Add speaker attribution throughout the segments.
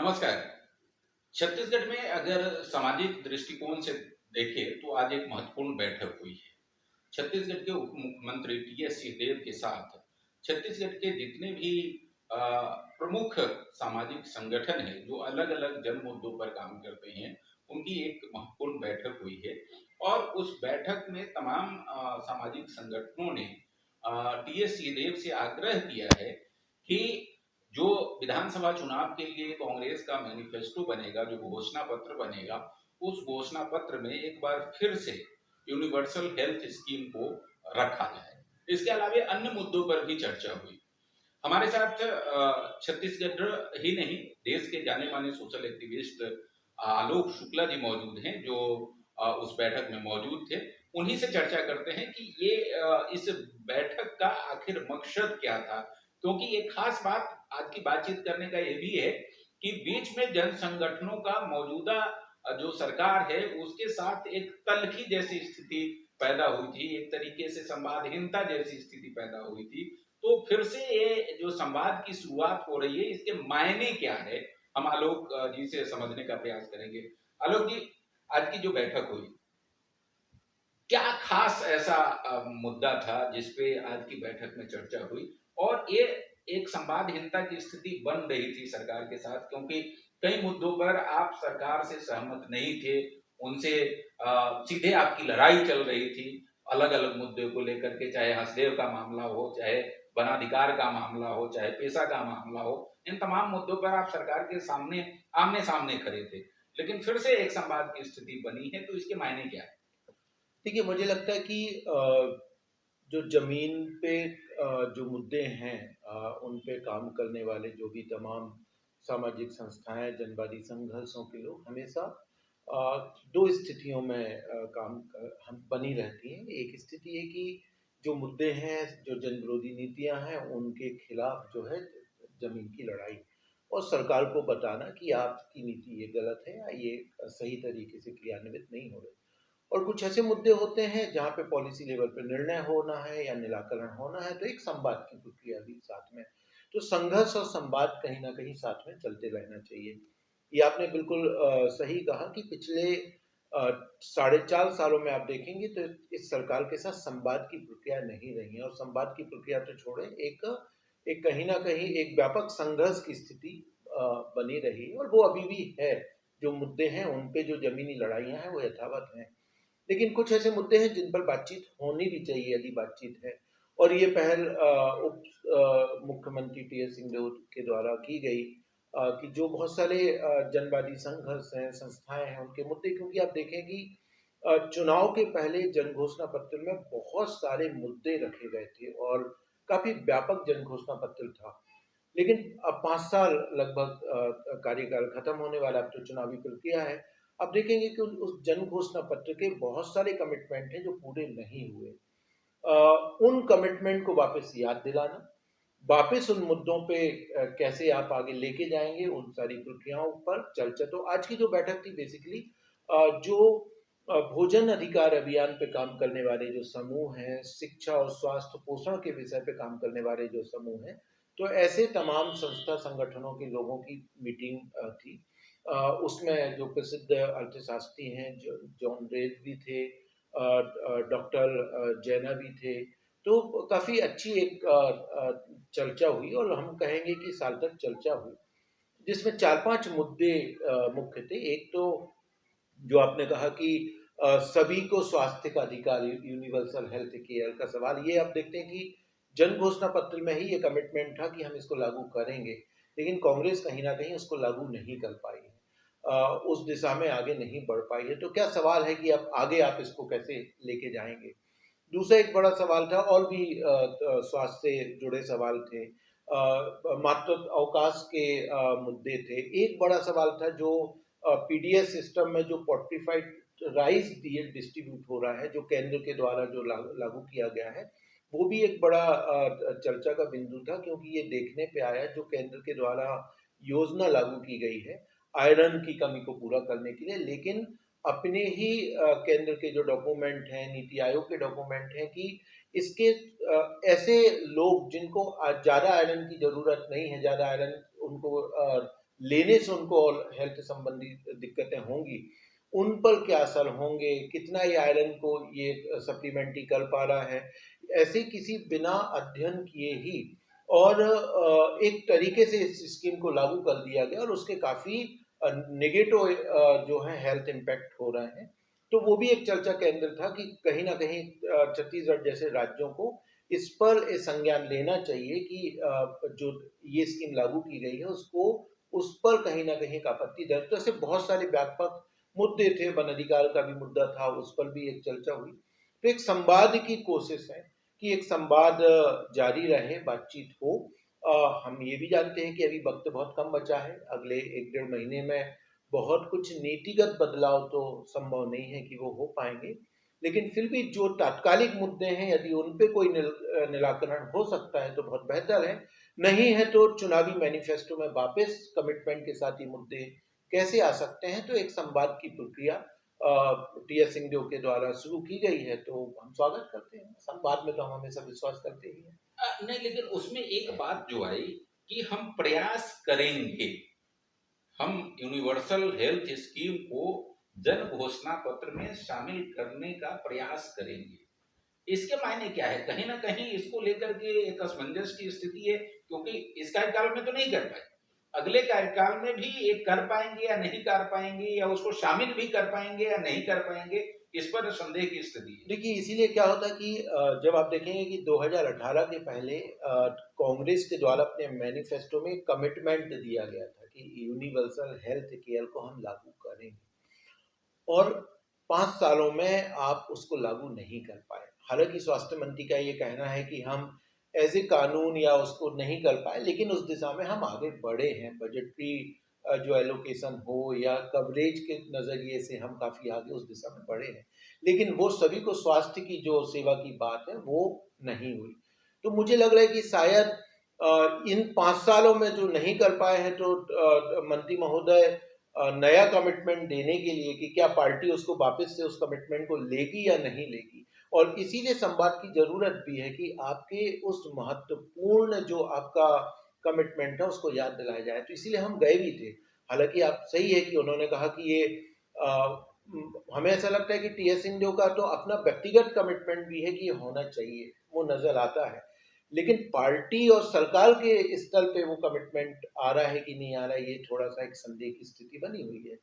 Speaker 1: नमस्कार। छत्तीसगढ़ में अगर सामाजिक दृष्टिकोण से देखें तो आज एक महत्वपूर्ण बैठक हुई है। छत्तीसगढ़ के उप मुख्यमंत्री टीएस सिंहदेव के साथ छत्तीसगढ़ के जितने भी अ, प्रमुख सामाजिक संगठन हैं जो अलग-अलग जन मुद्दों पर काम करते हैं, उनकी एक महत्वपूर्ण बैठक हुई है और उस बैठक में तमाम सामाजिक संगठनों ने टीएस सिंहदेव से आग्रह किया है कि जो विधानसभा चुनाव के लिए कांग्रेस का मैनिफेस्टो बनेगा, जो घोषणा पत्र बनेगा, उस घोषणा पत्र में एक बार फिर से यूनिवर्सल हेल्थ स्कीम को रखा जाए। इसके अलावा अन्य मुद्दों पर भी चर्चा हुई। हमारे साथ छत्तीसगढ़ ही नहीं, देश के जाने-माने सोशल एक्टिविस्ट आलोक शुक्ला जी मौजूद हैं, जो उस बैठक में मौजूद थे। उन्हीं से चर्चा करते हैं कि ये इस बैठक का आखिर मकसद क्या था? क्योंकि एक खास बात आज की बातचीत करने का ये भी है कि बीच में जन संगठनों का मौजूदा जो सरकार है, उसके साथ एक तल्खी जैसी स्थिति पैदा हुई थी, एक तरीके से संवादहीनता जैसी स्थिति पैदा हुई थी। तो फिर से ये जो संवाद की शुरुआत हो रही है, इसके मायने क्या है? हम आलोक जी से समझने का प्रयास करेंगे। आलोक जी, आज की जो बैठक हुई, क्या खास ऐसा मुद्दा था जिस पे आज की बैठक में चर्चा हुई? और ये एक संवादहीनता की स्थिति बन रही थी सरकार के साथ, क्योंकि कई मुद्दों पर आप सरकार से सहमत नहीं थे, उनसे सीधे आपकी लड़ाई चल रही थी, अलग-अलग मुद्दों को लेकर के, चाहे हसदेव का मामला हो, चाहे वनाधिकार का मामला हो, चाहे पेशा का मामला हो, इन तमाम मुद्दों पर आप सरकार के सामने आमने-सामने खड़े थे। लेकिन फिर से एक संवाद की स्थिति बनी है, तो इसके मायने क्या है?
Speaker 2: देखिए, मुझे लगता है कि जो ज़मीन पे जो मुद्दे हैं उन पे काम करने वाले जो भी तमाम सामाजिक संस्थाएँ, जनवादी संघर्षों के लोग हमेशा 2 स्थितियों में काम हम बनी रहती हैं। एक स्थिति है कि जो मुद्दे हैं, जो जनविरोधी नीतियाँ हैं, उनके खिलाफ जो है ज़मीन की लड़ाई और सरकार को बताना कि आपकी नीति ये गलत है या ये सही तरीके से क्रियान्वित नहीं हो रही। और कुछ ऐसे मुद्दे होते हैं जहाँ पे पॉलिसी लेवल पे निर्णय होना है या निराकरण होना है, तो एक संवाद की प्रक्रिया भी साथ में। तो संघर्ष और संवाद कहीं न कहीं साथ में चलते रहना चाहिए। ये आपने बिल्कुल सही कहा कि पिछले साढ़े 4 सालों में आप देखेंगे तो इस सरकार के साथ संवाद की प्रक्रिया नहीं रही है और संवाद की प्रक्रिया तो छोड़ें, एक एक कहीं न कहीं एक व्यापक संघर्ष की स्थिति बनी रही है और वो अभी भी है। जो मुद्दे हैं, उन पे जो ज़मीनी लड़ाइयाँ हैं, वो यथावत हैं। लेकिन कुछ ऐसे मुद्दे हैं जिन पर बातचीत होनी भी चाहिए यदि बातचीत है और ये पहल उप मुख्यमंत्री टीएस सिंहदेव के द्वारा की गई कि जो बहुत सारे जनवादी संघर्ष हैं, संस्थाएं हैं, उनके मुद्दे क्योंकि आप देखें कि चुनाव के पहले जन घोषणा पत्र में बहुत सारे मुद्दे रखे गए थे और काफी व्यापक जन घोषणा पत्र था। लेकिन अब 5 साल लगभग कार्यकाल खत्म होने वाला, अब तो चुनावी प्रक्रिया है। अब देखेंगे कि उस जन घोषणा पत्र के बहुत सारे कमिटमेंट हैं जो पूरे नहीं हुए। उन कमिटमेंट को वापस याद दिलाना, वापस उन मुद्दों पे कैसे आप आगे लेके जाएँगे, उन सारी प्रक्रियाओं पर चर्चा। तो आज की जो बैठक थी बेसिकली जो भोजन अधिकार अभियान पे काम करने वाले जो समूह हैं, शिक्षा और स्वास्थ्य पोषण के विषय पे काम करने वाले जो समूह हैं, तो ऐसे तमाम संस्था संगठनों के लोगों की मीटिंग थी। उसमें जो प्रसिद्ध अर्थशास्त्री हैं, जॉन रेज भी थे, डॉक्टर जैना भी थे। तो काफ़ी अच्छी एक चर्चा हुई और हम कहेंगे कि सार्थक चर्चा हुई, जिसमें 4-5 मुद्दे मुख्य थे। एक तो जो आपने कहा कि सभी को स्वास्थ्य का अधिकार, यूनिवर्सल हेल्थ केयर का सवाल, ये आप देखते हैं कि जन घोषणा पत्र में ही ये कमिटमेंट था कि हम इसको लागू करेंगे, लेकिन कांग्रेस कहीं न कहीं उसको लागू नहीं कर पाई है। उस दिशा में आगे नहीं बढ़ पाई है। तो क्या सवाल है कि अब आगे आप इसको कैसे लेके जाएँगे? दूसरा एक बड़ा सवाल था और भी स्वास्थ्य से जुड़े सवाल थे। मातृत्व अवकाश के मुद्दे थे। एक बड़ा सवाल था जो पीडीएस सिस्टम में जो फोर्टिफाइड राइस डिस्ट्रीब्यूट हो रहा है, जो केंद्र के द्वारा जो लागू किया गया है, वो भी एक बड़ा चर्चा का बिंदु था क्योंकि ये देखने पे आया जो केंद्र के द्वारा योजना लागू की गई है आयरन की कमी को पूरा करने के लिए, लेकिन अपने ही केंद्र के जो डॉक्यूमेंट हैं, नीति आयोग के डॉक्यूमेंट हैं कि इसके ऐसे लोग जिनको ज़्यादा आयरन की ज़रूरत नहीं है, ज़्यादा आयरन उनको लेने से उनको हेल्थ संबंधी दिक्कतें होंगी, उन पर क्या असर होंगे, कितना ये आयरन को ये सप्लीमेंट्री कर पा रहा है, ऐसे किसी बिना अध्ययन किए ही और एक तरीके से इस स्कीम को लागू कर दिया गया और उसके काफ़ी नेगेटिव जो है हेल्थ इम्पैक्ट हो रहे हैं। तो वो भी एक चर्चा केंद्र था कि कहीं न कहीं छत्तीसगढ़ जैसे राज्यों को इस पर संज्ञान लेना चाहिए कि जो ये स्कीम लागू की गई है उसको उस पर कहीं न कहीं एक आपत्ति दर्ज, तो ऐसे बहुत सारे व्यापक मुद्दे थे, वन अधिकार का भी मुद्दा था, उस पर भी एक चर्चा हुई। तो एक संवाद की कोशिश है कि एक संवाद जारी रहे, बातचीत हो। हम ये भी जानते हैं कि अभी वक्त बहुत कम बचा है, अगले 1 डेढ़ महीने में बहुत कुछ नीतिगत बदलाव तो संभव नहीं है कि वो हो पाएंगे, लेकिन फिर भी जो तात्कालिक मुद्दे हैं यदि उन पे कोई निराकरण हो सकता है तो बहुत बेहतर है, नहीं है तो चुनावी मैनिफेस्टो में वापस कमिटमेंट के साथ ये मुद्दे कैसे आ सकते हैं, तो एक संवाद की प्रक्रिया टी.एस. सिंहदेव के द्वारा शुरू की गई है, तो हम स्वागत करते हैं। संवाद में तो हम हमेशा विश्वास करते ही हैं।
Speaker 1: नहीं, लेकिन उसमें एक बात जो आई कि हम प्रयास करेंगे, हम यूनिवर्सल हेल्थ स्कीम को जन घोषणा पत्र में शामिल करने का प्रयास करेंगे। इसके मायने क्या है? कहीं ना कहीं इसको लेकर के एक असमंजस की स्थिति है, क्योंकि इस कार्यकाल में तो नहीं कर पाए, अगले कार्यकाल में भी एक कर पाएंगे या नहीं कर पाएंगे, या उसको शामिल भी कर पाएंगे या नहीं कर पाएंगे, इस पर संदेह की स्थिति है।
Speaker 2: देखिए, इसीलिए क्या होता है कि जब आप देखेंगे कि 2018 के पहले कांग्रेस के द्वारा अपने मैनिफेस्टो में कमिटमेंट दिया गया था कि यूनिवर्सल हेल्थ केयर को हम लागू करेंगे, और 5 सालों में आप उसको लागू नहीं कर पाए। हालांकि स्वास्थ्य मंत्री का ये कहना है कि हम एज ए कानून या उसको नहीं कर पाए, लेकिन उस दिशा में हम आगे बढ़े हैं। बजटरी जो एलोकेशन हो या कवरेज के नज़रिए से हम काफ़ी आगे उस दिशा में बढ़े हैं, लेकिन वो सभी को स्वास्थ्य की जो सेवा की बात है वो नहीं हुई। तो मुझे लग रहा है कि शायद इन 5 सालों में जो नहीं कर पाए हैं, तो मंत्री महोदय नया कमिटमेंट देने के लिए कि क्या पार्टी उसको वापस से उस कमिटमेंट को लेगी या नहीं लेगी, और इसीलिए संवाद की जरूरत भी है कि आपके उस महत्वपूर्ण जो आपका कमिटमेंट है उसको याद दिलाया जाए। तो इसीलिए हम गए भी थे। हालांकि आप सही है कि उन्होंने कहा कि ये हमें ऐसा लगता है कि टी.एस. सिंहदेव का तो अपना व्यक्तिगत कमिटमेंट भी है कि ये होना चाहिए, वो नजर आता है, लेकिन पार्टी और सरकार के स्तर पे वो कमिटमेंट आ रहा है कि नहीं आ रहा है, ये थोड़ा सा एक संदेह की स्थिति बनी हुई है।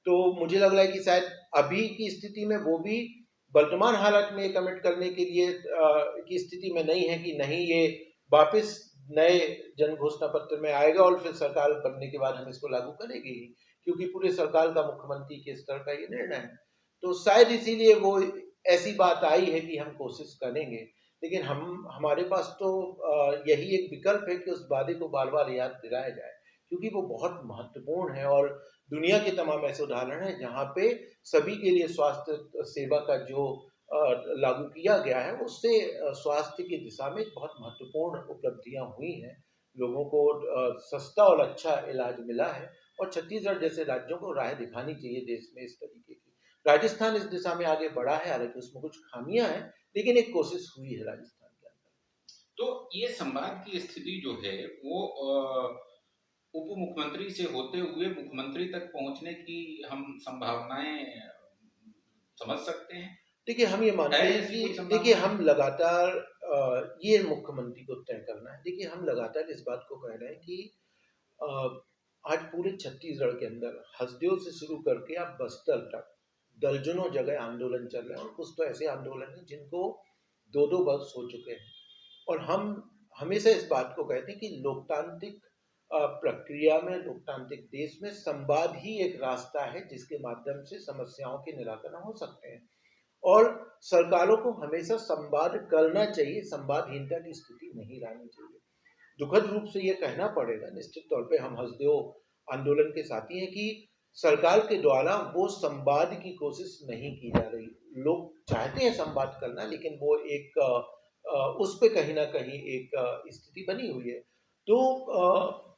Speaker 2: तो मुझे लग रहा है कि शायद अभी की स्थिति में वो भी वर्तमान हालत में कमिट करने के लिए की स्थिति में नहीं है कि नहीं, ये वापस नए जन घोषणा पत्र में आएगा और फिर सरकार बनने के बाद हम इसको लागू करेंगे ही, क्योंकि पूरे सरकार का मुख्यमंत्री के स्तर का ये निर्णय है। तो शायद इसीलिए वो ऐसी बात आई है कि हम कोशिश करेंगे, लेकिन हम हमारे पास तो यही एक विकल्प है कि उस वादे को बार बार याद दिलाया जाए, क्योंकि वो बहुत महत्वपूर्ण है। और दुनिया के तमाम ऐसे उदाहरण हैं जहाँ पे सभी के लिए स्वास्थ्य सेवा का जो लागू किया गया है, उससे स्वास्थ्य की दिशा में बहुत महत्वपूर्ण उपलब्धियां हुई हैं। लोगों को सस्ता और अच्छा इलाज मिला है, और छत्तीसगढ़ जैसे राज्यों को राह दिखानी चाहिए देश में इस तरीके की। राजस्थान इस दिशा में आगे बढ़ा है, हालांकि उसमें कुछ खामियां हैं, लेकिन एक कोशिश हुई है राजस्थान के अंदर।
Speaker 1: तो ये संवाद की स्थिति जो है वो उप मुख्यमंत्री से होते हुए मुख्यमंत्री तक पहुंचने की हम संभावनाएं समझ सकते हैं।
Speaker 2: देखिए, हम ये मानते
Speaker 1: है
Speaker 2: हैं
Speaker 1: ऐसी कोई
Speaker 2: कि देखिए
Speaker 1: संभावना?
Speaker 2: हम लगातार ये मुख्यमंत्री को तय करना है। देखिए, हम लगातार इस बात को कह रहे हैं कि अ, आज पूरे छत्तीसगढ़ के अंदर हसदेव से शुरू करके आप बस्तर तक दर्जनों जगह आंदोलन चल रहे हैं, और कुछ तो ऐसे आंदोलन हैं जिनको 2-2 वर्ष हो चुके हैं। और हम हमेशा इस बात को कहते हैं कि लोकतांत्रिक प्रक्रिया में, लोकतांत्रिक देश में संवाद ही एक रास्ता है जिसके माध्यम से समस्याओं के निराकरण हो सकते हैं। और सरकारों को हमेशा संवाद करना चाहिए, संवादहीनता की स्थिति नहीं रहनी चाहिए। दुखद रूप से ये कहना पड़ेगा, निश्चित तौर पे हम हसदेव आंदोलन के साथी हैं कि सरकार के द्वारा वो संवाद की कोशिश नहीं की जा रही। लोग चाहते हैं संवाद करना, लेकिन वो एक उस पे कहीं ना कहीं एक स्थिति बनी हुई है। तो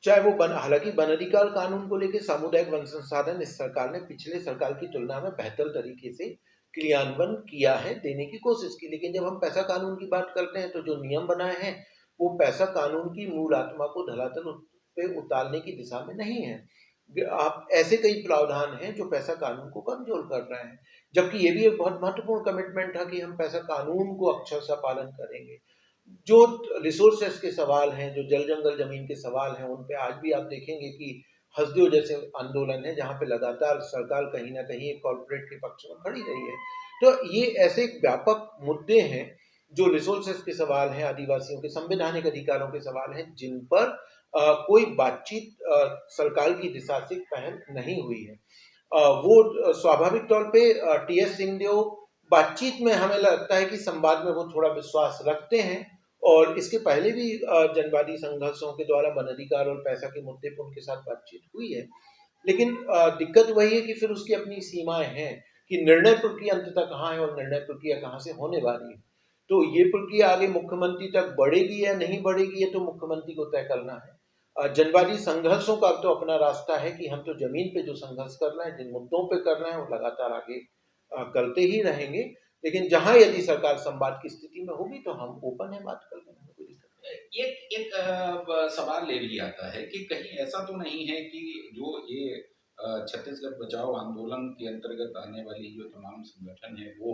Speaker 2: चाहे वो हालांकि वन अधिकार कानून को लेकर सामुदायिक वन संसाधन इस सरकार ने पिछले सरकार की तुलना में बेहतर तरीके से क्रियान्वयन किया है, देने की कोशिश की, लेकिन जब हम पैसा कानून की बात करते हैं तो जो नियम बनाए हैं वो पैसा कानून की मूल आत्मा को धरातल पे उतारने की दिशा में नहीं है। आप ऐसे कई प्रावधान हैं जो पैसा कानून को कमजोर कर रहे हैं, जबकि ये भी एक बहुत महत्वपूर्ण कमिटमेंट था कि हम पैसा कानून को अक्षरशः पालन करेंगे। जो रिसोर्सेस के सवाल हैं, जो जल जंगल जमीन के सवाल हैं, उन पे आज भी आप देखेंगे कि हसदेव जैसे आंदोलन है जहाँ पे लगातार सरकार कहीं ना कहीं कॉर्पोरेट के पक्ष में खड़ी रही है। तो ये ऐसे व्यापक मुद्दे हैं जो रिसोर्सेस के सवाल हैं, आदिवासियों के संवैधानिक अधिकारों के सवाल हैं, जिन पर कोई बातचीत सरकार की दिशा से पहल नहीं हुई है। वो स्वाभाविक तौर पे टीएस सिंहदेव बातचीत में हमें लगता है कि संवाद में वो थोड़ा विश्वास रखते हैं, और इसके पहले भी जनवादी संघर्षों के द्वारा वन अधिकार और पैसा के मुद्दे पर उनके साथ बातचीत हुई है। लेकिन दिक्कत वही है कि फिर उसकी अपनी सीमाएं हैं कि निर्णय प्रक्रिया अंततः कहाँ है और निर्णय प्रक्रिया कहाँ से होने वाली है। तो ये प्रक्रिया आगे मुख्यमंत्री तक बढ़ेगी या नहीं बढ़ेगी, ये तो मुख्यमंत्री को तय करना है। जनवादी संघर्षों का तो अपना रास्ता है कि हम तो जमीन पे जो संघर्ष कर रहे हैं, जिन मुद्दों पे कर रहे हैं, वो लगातार आगे करते ही रहेंगे। लेकिन जहां यदि सरकार संवाद की स्थिति में होगी तो हम ओपन है बात करने में, कोई दिक्कत नहीं।
Speaker 1: एक एक सवाल ले भी आता है कि कहीं ऐसा तो नहीं है कि जो ये छत्तीसगढ़ बचाओ आंदोलन के अंतर्गत आने वाली जो तमाम संगठन है वो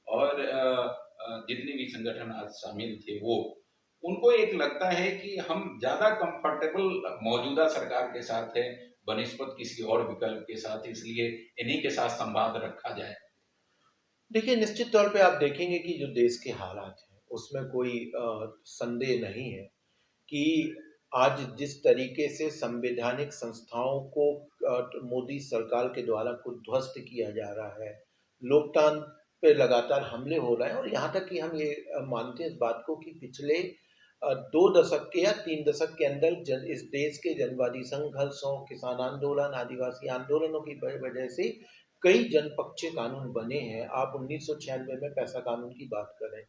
Speaker 1: और जितने भी संगठन आज शामिल थे वो उनको एक लगता है कि हम ज्यादा कंफर्टेबल मौजूदा सरकार के साथ है बनिस्बत किसी और विकल्प के साथ, इसलिए इन्हीं के साथ संवाद रखा जाए।
Speaker 2: देखिए, निश्चित तौर पे आप देखेंगे कि जो देश के हालात हैं उसमें कोई संदेह नहीं है कि आज जिस तरीके से संवैधानिक संस्थाओं को मोदी सरकार के द्वारा कुछ ध्वस्त किया जा रहा है, लोकतंत्र पे लगातार हमले हो रहे हैं, और यहाँ तक कि हम ये मानते हैं इस बात को कि पिछले 2 दशक के या 3 दशक के अंदर इस देश के जनवादी संघर्षों, किसान आंदोलन, आदिवासी आंदोलनों की वजह से कई जनपक्षीय कानून बने हैं। आप 1996 में पैसा कानून की बात करें,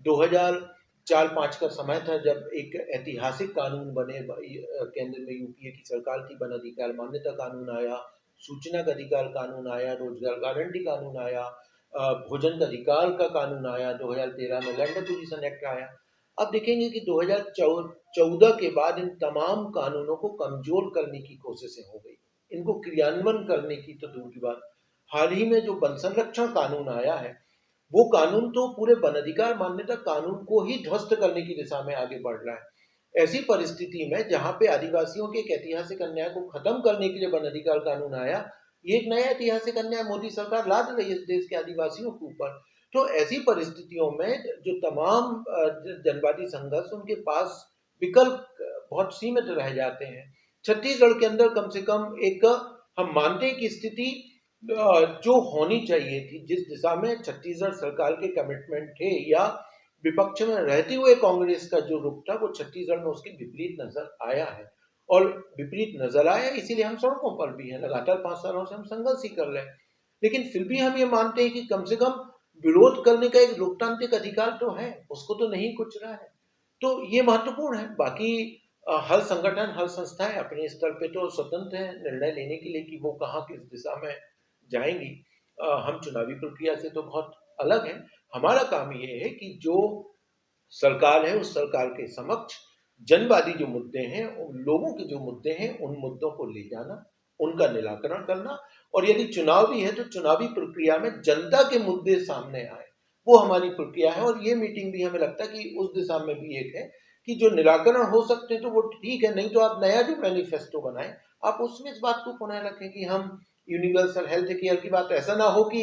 Speaker 2: 2004-5 का समय था जब एक ऐतिहासिक कानून बने, केंद्र में यूपीए की सरकार थी, वन अधिकार मान्यता कानून आया, सूचना का अधिकार कानून आया, रोजगार गारंटी कानून आया, भोजन का अधिकार का कानून आया, 2013 में लैंड एक्विजिशन एक्ट आया। आप देखेंगे कि 2014 के बाद इन तमाम कानूनों को कमजोर करने की कोशिशें हो गई, इनको क्रियान्वयन करने की तो दूर की बात। हाल ही में जो वन संरक्षण कानून आया है, वो कानून तो पूरे वन अधिकार मान्यता कानून को ही ध्वस्त करने की दिशा में आगे बढ़ रहा है। ऐसी परिस्थिति में जहां पे आदिवासियों के एक ऐतिहासिक अन्याय को खत्म करने के लिए वन अधिकार कानून आया, ये एक नया ऐतिहासिक अन्याय मोदी सरकार लाद रही है इस देश के आदिवासियों के ऊपर। तो ऐसी परिस्थितियों में जो तमाम जनवादी संघर्ष, उनके पास विकल्प बहुत सीमित रह जाते हैं। छत्तीसगढ़ के अंदर कम से कम एक हम मानते हैं कि स्थिति जो होनी चाहिए थी, जिस दिशा में छत्तीसगढ़ सरकार के कमिटमेंट थे या विपक्ष में रहते हुए कांग्रेस का जो रुख था, वो छत्तीसगढ़ में उसके विपरीत नजर आया है। और विपरीत नजर आया इसीलिए हम सड़कों पर भी हैं, लगातार 5 सालों से हम संघर्ष ही कर रहे हैं। लेकिन फिर भी हम ये मानते हैं कि कम से कम विरोध करने का एक लोकतांत्रिक अधिकार तो है, उसको तो नहीं कुछ रहा है। तो ये महत्वपूर्ण है। बाकी हर संगठन, हर संस्थाएं अपने स्तर पे तो स्वतंत्र है निर्णय लेने के लिए कि वो कहाँ किस दिशा में जाएंगी। हम चुनावी प्रक्रिया से तो बहुत अलग है। हमारा काम ये है कि जो सरकार है उस सरकार के समक्ष जनवादी जो मुद्दे हैं, उन लोगों के जो मुद्दे हैं, उन मुद्दों को ले जाना, उनका निराकरण करना, और यदि चुनाव भी है तो चुनावी प्रक्रिया में जनता के मुद्दे सामने आए, वो हमारी प्रक्रिया है। और ये मीटिंग भी हमें लगता है कि उस दिशा में भी एक है कि जो निराकरण हो सकते हैं तो वो ठीक है, नहीं तो आप नया जो मैनिफेस्टो बनाए, आप उसमें इस बात को पुनः रखें कि हम यूनिवर्सल हेल्थ केयर की बात, ऐसा ना हो कि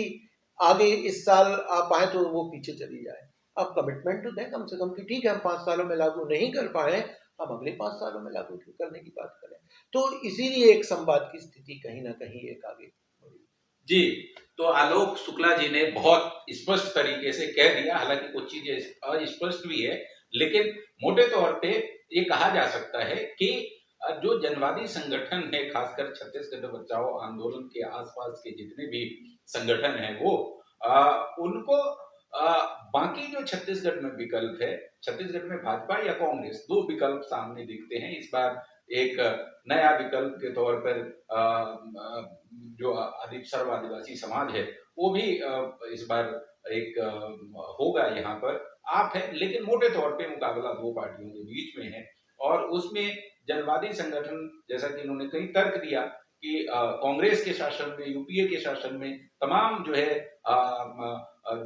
Speaker 2: आगे इस साल आप आए तो वो पीछे चली जाए। आप कमिटमेंट तो दें कम से कम कि ठीक है, हम 5 सालों में लागू नहीं कर पाए, हम अगले 5 सालों में लागू करने की बात करें। तो इसीलिए एक संवाद की स्थिति कहीं ना कहीं एक आगे बढ़ी।
Speaker 1: जी, तो आलोक शुक्ला जी ने बहुत स्पष्ट तरीके से कह दिया, हालांकि कुछ चीजें अस्पष्ट भी है, लेकिन मोटे तौर पे ये कहा जा सकता है कि जो जनवादी संगठन है, खासकर छत्तीसगढ़ बचाओ आंदोलन के आसपास के जितने भी संगठन हैं वो उनको बाकी जो छत्तीसगढ़ में विकल्प है, छत्तीसगढ़ में भाजपा या कांग्रेस, दो विकल्प सामने दिखते हैं इस बार। एक नया विकल्प के तौर पर जो सर्व आदिवासी समाज है वो भी इस बार एक होगा यहाँ पर आप है, लेकिन मोटे तौर पे मुकाबला दो पार्टियों के बीच में है और उसमें जनवादी संगठन, जैसा कि इन्होंने कई तर्क दिया कि कांग्रेस के शासन में, यूपीए के शासन में तमाम जो है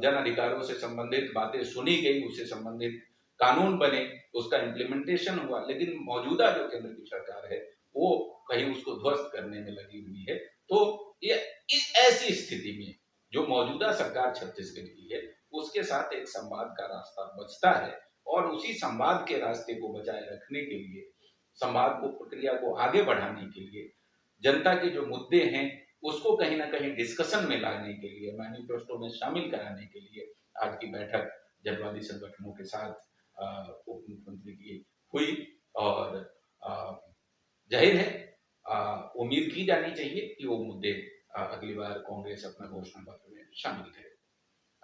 Speaker 1: जन अधिकारों से संबंधित बातें सुनी गई, उससे संबंधित कानून बने, उसका इम्प्लीमेंटेशन हुआ, लेकिन मौजूदा जो केंद्र की सरकार है वो कहीं उसको ध्वस्त करने में लगी हुई है। तो ये इस ऐसी स्थिति में जो मौजूदा सरकार छत्तीसगढ़ की है, उसके साथ एक संवाद का रास्ता बचता है, और उसी संवाद के रास्ते को बचाए रखने के लिए, संवाद को, प्रक्रिया को आगे बढ़ाने के लिए, जनता के जो मुद्दे हैं उसको कहीं ना कहीं डिस्कशन में लाने के लिए, मैनिफेस्टो में शामिल कराने के लिए आज की बैठक जनवादी संगठनों के साथ उप मुख्यमंत्री की हुई। और जाहिर है उम्मीद की जानी चाहिए कि वो मुद्दे अगली बार कांग्रेस अपना घोषणा पत्र में शामिल करे।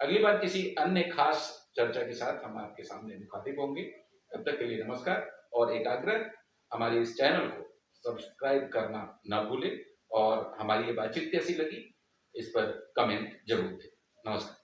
Speaker 1: अगली बार किसी अन्य खास चर्चा के साथ हम आपके सामने मुखातिब होंगे। तब तक के लिए नमस्कार, और एक आग्रह, हमारे इस चैनल को सब्सक्राइब करना ना भूलें, और हमारी ये बातचीत कैसी लगी इस पर कमेंट जरूर दें। नमस्कार।